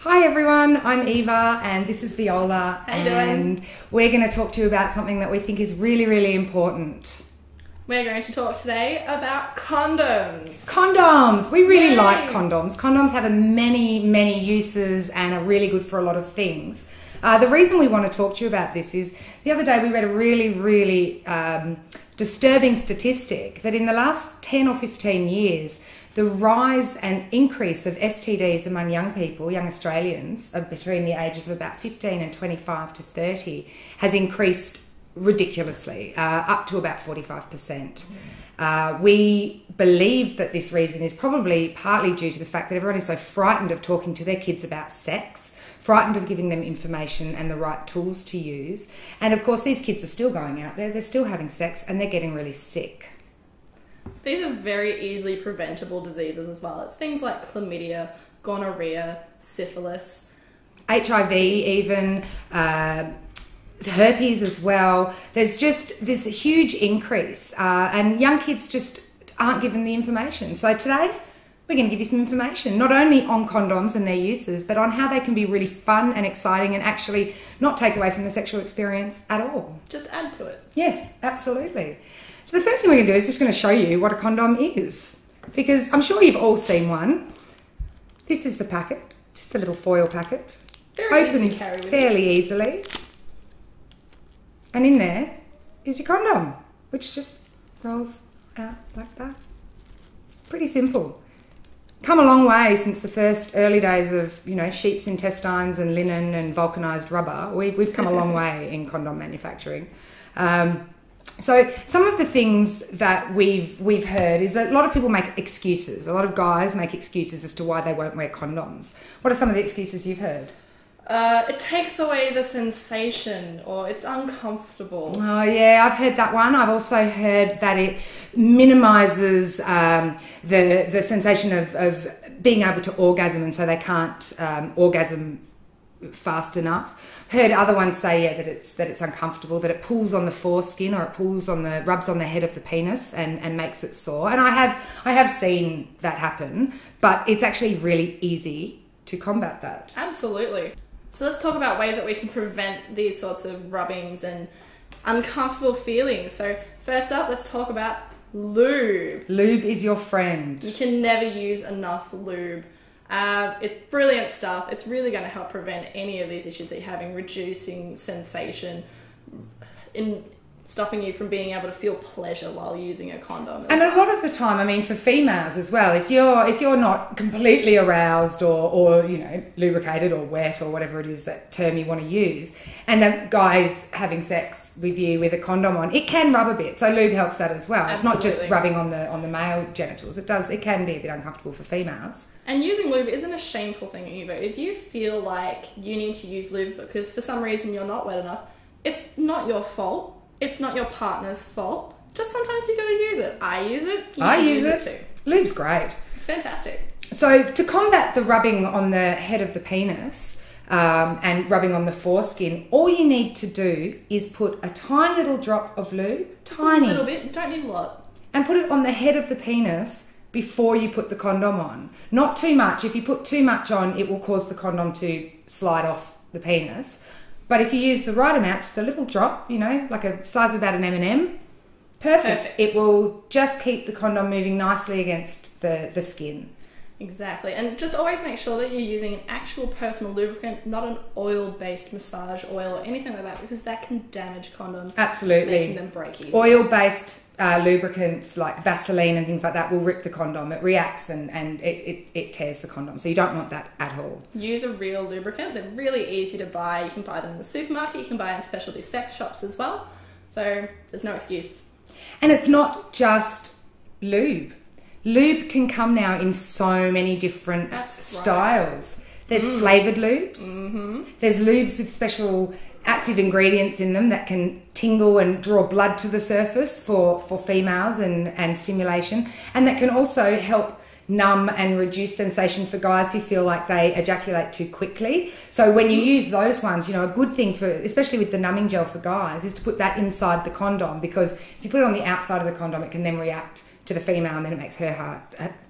Hi everyone, I'm Eva and this is Viola. How you doing? We're going to talk to you about something that we think is really, really important. We're going to talk today about condoms. Condoms! We really Yay. like condoms. Condoms have many uses and are really good for a lot of things. The reason we want to talk to you about this is the other day we read a really disturbing statistic that in the last 10 or 15 years, the rise and increase of STDs among young people, young Australians, between the ages of about 15 and 25 to 30, has increased ridiculously, up to about 45%. We believe that this reason is probably partly due to the fact that everyone is so frightened of talking to their kids about sex, frightened of giving them information and the right tools to use. And of course, these kids are still going out there, they're still having sex, and they're getting really sick. These are very easily preventable diseases as well. It's things like chlamydia, gonorrhea, syphilis, HIV even, herpes as well. There's just this huge increase and young kids just aren't given the information. So today we're going to give you some information, not only on condoms and their uses, but on how they can be really fun and exciting and actually not take away from the sexual experience at all. just add to it. Yes, absolutely. So the first thing we're going to do is just going to show you what a condom is, because I'm sure you've all seen one. This is the packet, just a little foil packet. Very easy to Opens carry with you. fairly easily. And in there is your condom, which just rolls out like that. Pretty simple. Come a long way since the first early days of, sheep's intestines and linen and vulcanized rubber. We've come a long way in condom manufacturing. So some of the things that we've heard is that a lot of people make excuses. A lot of guys make excuses as to why they won't wear condoms. What are some of the excuses you've heard? It takes away the sensation, or it's uncomfortable. Oh yeah, I've heard that one. I've also heard that it minimises the sensation of being able to orgasm, and so they can't orgasm fast enough. Heard other ones say that it's uncomfortable, that it pulls on the foreskin, or it rubs on the head of the penis and makes it sore. And I have seen that happen, but it's actually really easy to combat that. Absolutely. So let's talk about ways that we can prevent these sorts of rubbings and uncomfortable feelings. So first up, let's talk about lube. Lube is your friend. You can never use enough lube. It's brilliant stuff. It's really going to help prevent any of these issues that you're having, reducing sensation, in stopping you from being able to feel pleasure while using a condom. And a lot of the time, for females as well, if you're not completely aroused or lubricated or wet or whatever it is that term you want to use, and a guy's having sex with you with a condom on, it can rub a bit. So lube helps that as well. Absolutely. It's not just rubbing on the male genitals. It can be a bit uncomfortable for females. And using lube isn't a shameful thing either. If you feel like you need to use lube because for some reason you're not wet enough, it's not your fault. It's not your partner's fault. Just sometimes you got to use it. I use it. You should use it too. Lube's great. It's fantastic. So to combat the rubbing on the head of the penis and rubbing on the foreskin, all you need to do is put a tiny little drop of lube, tiny, A little bit. You don't need a lot. and put it on the head of the penis before you put the condom on. Not too much. If you put too much on, it will cause the condom to slide off the penis. But if you use the right amount, just a little drop, like a size of about an M&M, perfect. It will just keep the condom moving nicely against the skin. Exactly. And just always make sure that you're using an actual personal lubricant, not an oil-based massage oil or anything like that, because that can damage condoms. Absolutely. Making them break easy. Oil-based lubricants like Vaseline and things like that will rip the condom. It reacts and it tears the condom. So you don't want that at all. Use a real lubricant. They're really easy to buy. You can buy them in the supermarket. You can buy in specialty sex shops as well. So there's no excuse. And it's not just lube. Lube can come now in so many different styles. There's flavoured lubes. Mm-hmm. There's lubes with special active ingredients in them that can tingle and draw blood to the surface for females and stimulation. And that can also help numb and reduce sensation for guys who feel like they ejaculate too quickly. So when you use those ones, a good thing for, especially with the numbing gel for guys, is to put that inside the condom, because if you put it on the outside of the condom, it can then react to the female, and then it makes her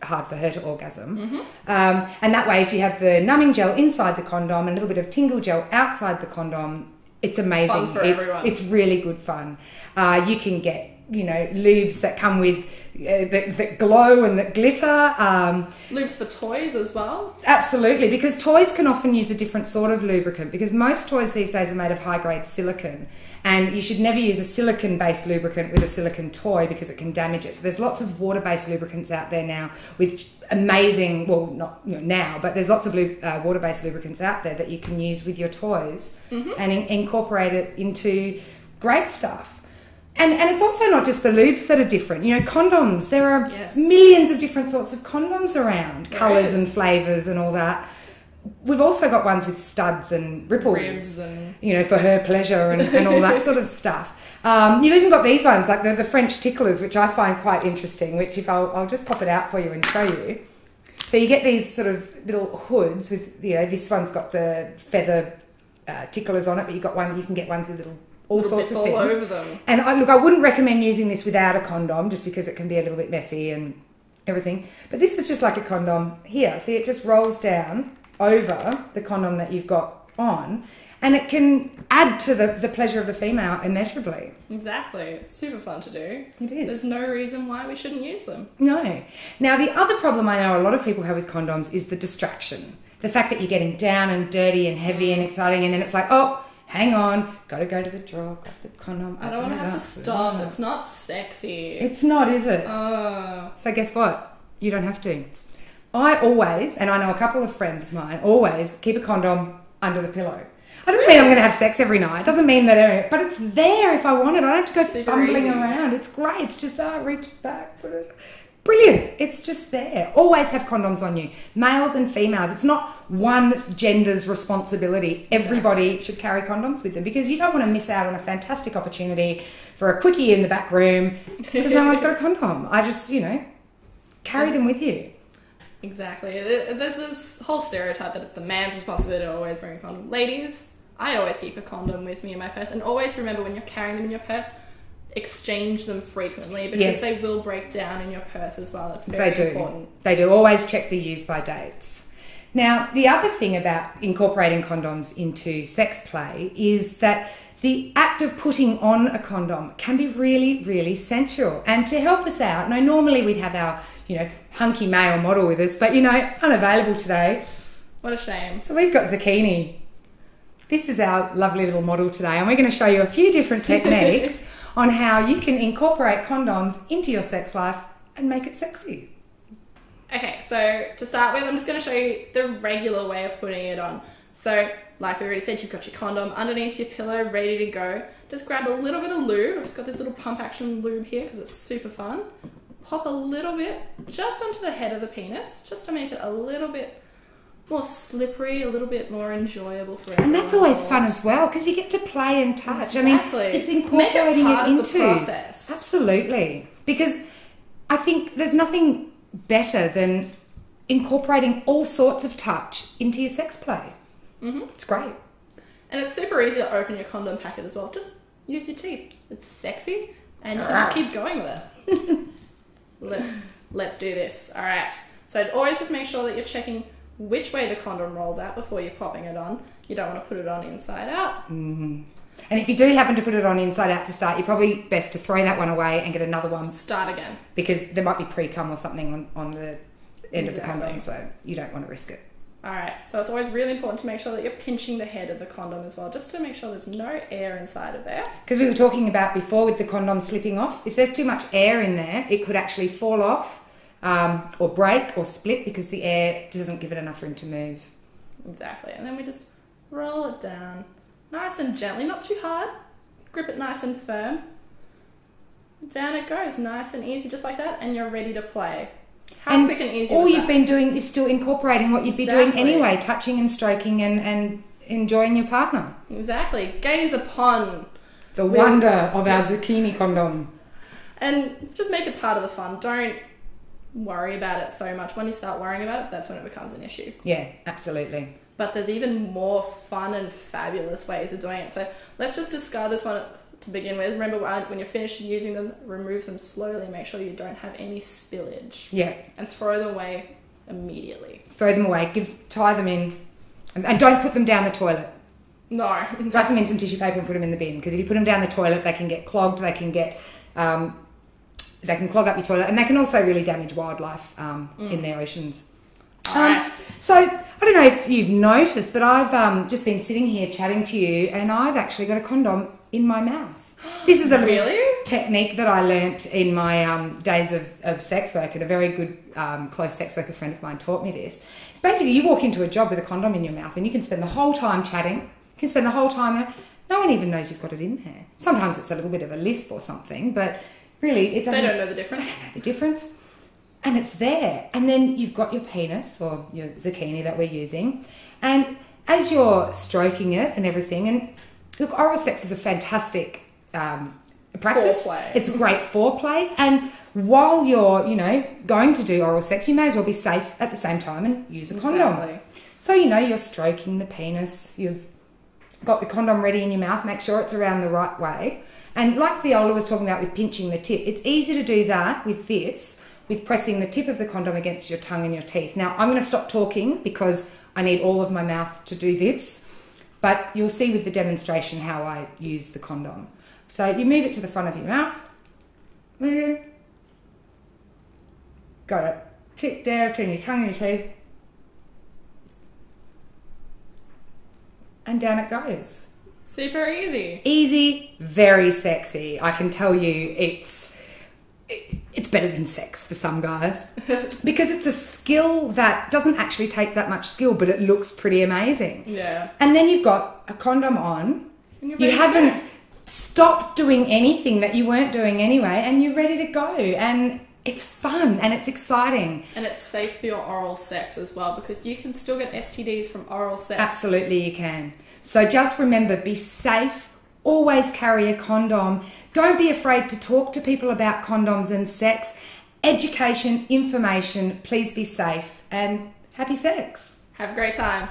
hard for her to orgasm. And that way, if you have the numbing gel inside the condom and a little bit of tingle gel outside the condom, it's amazing. Fun for everyone. It's really good fun. You can get, lubes that come with that glow and that glitter. Lubes for toys as well. Absolutely, because toys can often use a different sort of lubricant, because most toys these days are made of high-grade silicone, and you should never use a silicone-based lubricant with a silicone toy because it can damage it. So there's lots of water-based lubricants out there now with amazing, well, not now, but there's lots of water-based lubricants out there that you can use with your toys and incorporate it into great stuff. And it's also not just the lubes that are different. Condoms, there are millions of different sorts of condoms around, colours and flavours and all that. We've also got ones with studs and ripples, ribs and... for her pleasure and all that sort of stuff. You've even got these ones, like the French ticklers, which I find quite interesting, which if I'll just pop it out for you and show you. So you get these sort of little hoods with, this one's got the feather ticklers on it, but you can get ones with little all sorts of things. All over them. And I wouldn't recommend using this without a condom, just because it can be a little bit messy and everything. But this is just like a condom here. See, it just rolls down over the condom that you've got on, and it can add to the pleasure of the female immeasurably. Exactly. It's super fun to do. It is. There's no reason why we shouldn't use them. No. Now, the other problem I know a lot of people have with condoms is the distraction. The fact that you're getting down and dirty and heavy and exciting, and then it's like, oh, hang on, got to go to the drawer, got the condom. I don't want to have to stop. It's not sexy. It's not, is it? So guess what? You don't have to. I always, and I know a couple of friends of mine, always keep a condom under the pillow. I doesn't mean I'm going to have sex every night. It doesn't mean that, but it's there if I want it. I don't have to go Super fumbling easy. around. It's great. It's just, reach back, put it. Brilliant. It's just there. Always have condoms on you. Males and females. It's not one gender's responsibility. Everybody should carry condoms with them, because you don't want to miss out on a fantastic opportunity for a quickie in the back room because no one's got a condom. I just, carry them with you. Exactly. There's this whole stereotype that it's the man's responsibility to always bring a condom. Ladies, I always keep a condom with me in my purse, and always remember, when you're carrying them in your purse, exchange them frequently, because they will break down in your purse as well. It's very important. They do. Always check the use by dates. Now, the other thing about incorporating condoms into sex play is that the act of putting on a condom can be really, really sensual. And to help us out, now normally we'd have our, hunky male model with us, but, unavailable today. What a shame. So we've got Zucchini. This is our lovely little model today, and we're going to show you a few different techniques on how you can incorporate condoms into your sex life and make it sexy. Okay, so to start with, I'm just going to show you the regular way of putting it on. So, like we already said, you've got your condom underneath your pillow, ready to go. Just grab a little bit of lube. I've just got this little pump action lube here because it's super fun. Pop a little bit just onto the head of the penis, just to make it a little bit more slippery, a little bit more enjoyable for everyone. And that's always fun as well, because you get to play and touch. Exactly. I mean, it's incorporating it into the process. Absolutely. Because I think there's nothing better than incorporating all sorts of touch into your sex play. It's great. And it's super easy to open your condom packet as well. Just use your teeth. It's sexy, and you can just keep going with it. Let's do this. All right. So always just make sure that you're checking which way the condom rolls out before you're popping it on. You don't want to put it on inside out. And if you do happen to put it on inside out to start, you're probably best to throw that one away and get another one. Start again. Because there might be pre-cum or something on the end of the condom, so you don't want to risk it. Alright, so it's always really important to make sure that you're pinching the head of the condom as well, just to make sure there's no air inside of there. Because we were talking about before with the condom slipping off, if there's too much air in there, it could actually fall off or break or split because the air doesn't give it enough room to move. Exactly, and then we just roll it down nice and gently, not too hard. Grip it nice and firm. Down it goes, nice and easy, just like that, and you're ready to play. How quick and easy all was you've that? been doing is still incorporating what you'd be doing anyway, touching and stroking and enjoying your partner. Exactly. Gaze upon the wonder of our Zucchini condom. And just make it part of the fun. Don't worry about it so much. When you start worrying about it, that's when it becomes an issue. Yeah, absolutely. But there's even more fun and fabulous ways of doing it. So let's just discard this one to begin with. Remember, when you're finished using them, remove them slowly. Make sure you don't have any spillage. Yeah. And throw them away immediately. Throw them away. Tie them in. And don't put them down the toilet. No. Wrap them in some tissue paper and put them in the bin. Because if you put them down the toilet, they can get clogged. They can get... they can clog up your toilet. And they can also really damage wildlife in their oceans. Alright. So, I don't know if you've noticed, but I've just been sitting here chatting to you, and I've actually got a condom in my mouth. This is a little technique that I learnt in my days of sex work, and a very good close sex worker friend of mine taught me this. It's basically you walk into a job with a condom in your mouth, and you can spend the whole time chatting. You can spend the whole time... No one even knows you've got it in there. Sometimes it's a little bit of a lisp or something, but really it doesn't... They don't know the difference. They don't know the difference. And it's there. And then you've got your penis, or your zucchini that we're using. And as you're stroking it and everything, and look, oral sex is a fantastic practice. Foreplay. It's a great foreplay. And while you're, going to do oral sex, you may as well be safe at the same time and use a condom. Exactly. So, you're stroking the penis. You've got the condom ready in your mouth. Make sure it's around the right way. And like Viola was talking about with pinching the tip, it's easy to do that with this, with pressing the tip of the condom against your tongue and your teeth. Now, I'm going to stop talking because I need all of my mouth to do this, but you'll see with the demonstration how I use the condom. So you move it to the front of your mouth. Move it. Got it. Tip there between your tongue and your teeth. And down it goes. Super easy. Easy, very sexy. I can tell you it's better than sex for some guys because it's a skill that doesn't actually take that much skill, but it looks pretty amazing. Yeah. And then you've got a condom on. You haven't stopped doing anything that you weren't doing anyway, and you're ready to go. And it's fun and it's exciting. And it's safe for your oral sex as well, because you can still get STDs from oral sex. Absolutely you can. So just remember, be safe. Always carry a condom. Don't be afraid to talk to people about condoms and sex. Education, information, please be safe, and happy sex. Have a great time.